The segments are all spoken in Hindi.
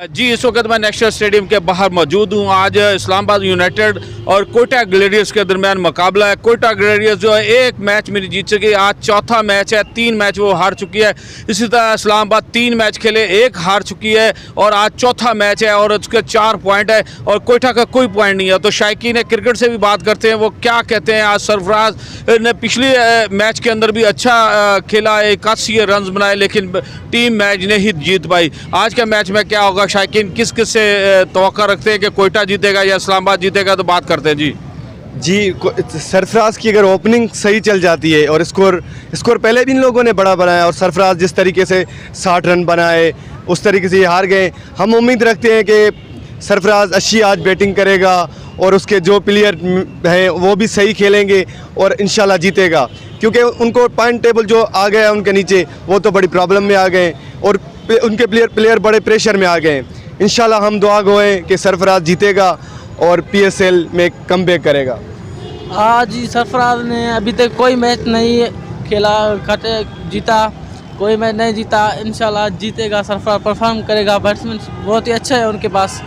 जी, इस वक्त मैं नेशनल स्टेडियम के बाहर मौजूद हूँ। आज इस्लामाबाद यूनाइटेड और कोयटा ग्लेडियर्स के दरमियान मुकाबला है। कोयटा ग्लेडियर्स जो है एक मैच में नहीं जीत सकी, आज चौथा मैच है, 3 मैच वो हार चुकी है। इसी तरह इस्लामाबाद 3 मैच खेले, 1 हार चुकी है और आज चौथा मैच है और उसके 4 पॉइंट है और कोयटा का कोई पॉइंट नहीं है। तो शायकीन क्रिकेट से भी बात करते हैं, वो क्या कहते हैं। आज सरफराज ने पिछले मैच के अंदर भी अच्छा खेला, 81 रन बनाए, लेकिन टीम मैच नहीं जीत पाई। आज के मैच में क्या होगा शायकीन, किस किस से तवक्का रखते हैं कि कोयटा जीतेगा या इस्लामाबाद जीतेगा, तो बात करते हैं। जी सरफराज की अगर ओपनिंग सही चल जाती है और स्कोर पहले भी इन लोगों ने बड़ा बनाया और सरफराज जिस तरीके से 60 रन बनाए उस तरीके से ये हार गए। हम उम्मीद रखते हैं कि सरफराज अच्छी आज बैटिंग करेगा और उसके जो प्लेयर हैं वो भी सही खेलेंगे और इंशाल्लाह जीतेगा, क्योंकि उनको पॉइंट टेबल जो आ गया है उनके नीचे वो तो बड़ी प्रॉब्लम में आ गए और उनके प्लेयर बड़े प्रेशर में आ गए। इंशाल्लाह हम दुआ गो हैं कि सरफराज जीतेगा और पीएसएल में कमबैक करेगा। आज सरफराज ने अभी तक कोई मैच नहीं खेला, जीता कोई मैच नहीं जीता। इंशाल्लाह जीतेगा, सरफराज परफॉर्म करेगा, बैट्समैन बहुत ही अच्छा है उनके पास।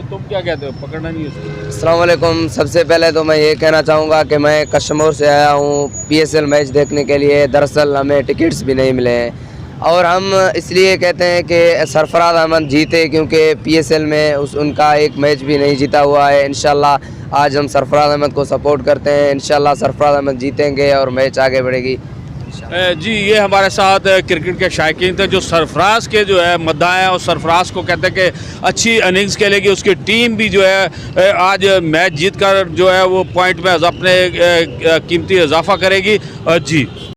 तुम क्या कहते हो, पकड़ना नहीं उसको? अस्सलाम वालेकुम। सबसे पहले तो मैं ये कहना चाहूँगा कि मैं कश्मीर से आया हूँ पीएसएल मैच देखने के लिए। दरअसल हमें टिकट्स भी नहीं मिले हैं और हम इसलिए कहते हैं कि सरफराज अहमद जीते, क्योंकि पीएसएल में उनका एक मैच भी नहीं जीता हुआ है। इंशाल्लाह आज हम सरफराज अहमद को सपोर्ट करते हैं। इंशाल्लाह सरफराज अहमद जीतेंगे और मैच आगे बढ़ेगी। जी, ये हमारे साथ क्रिकेट के शायकीन थे जो सरफराज के जो है मद्दा है और सरफराज को कहते हैं कि अच्छी इनिंग्स खेलेगी। उसकी टीम भी जो है आज मैच जीत कर जो है वो पॉइंट में अपने कीमती इजाफा करेगी। जी।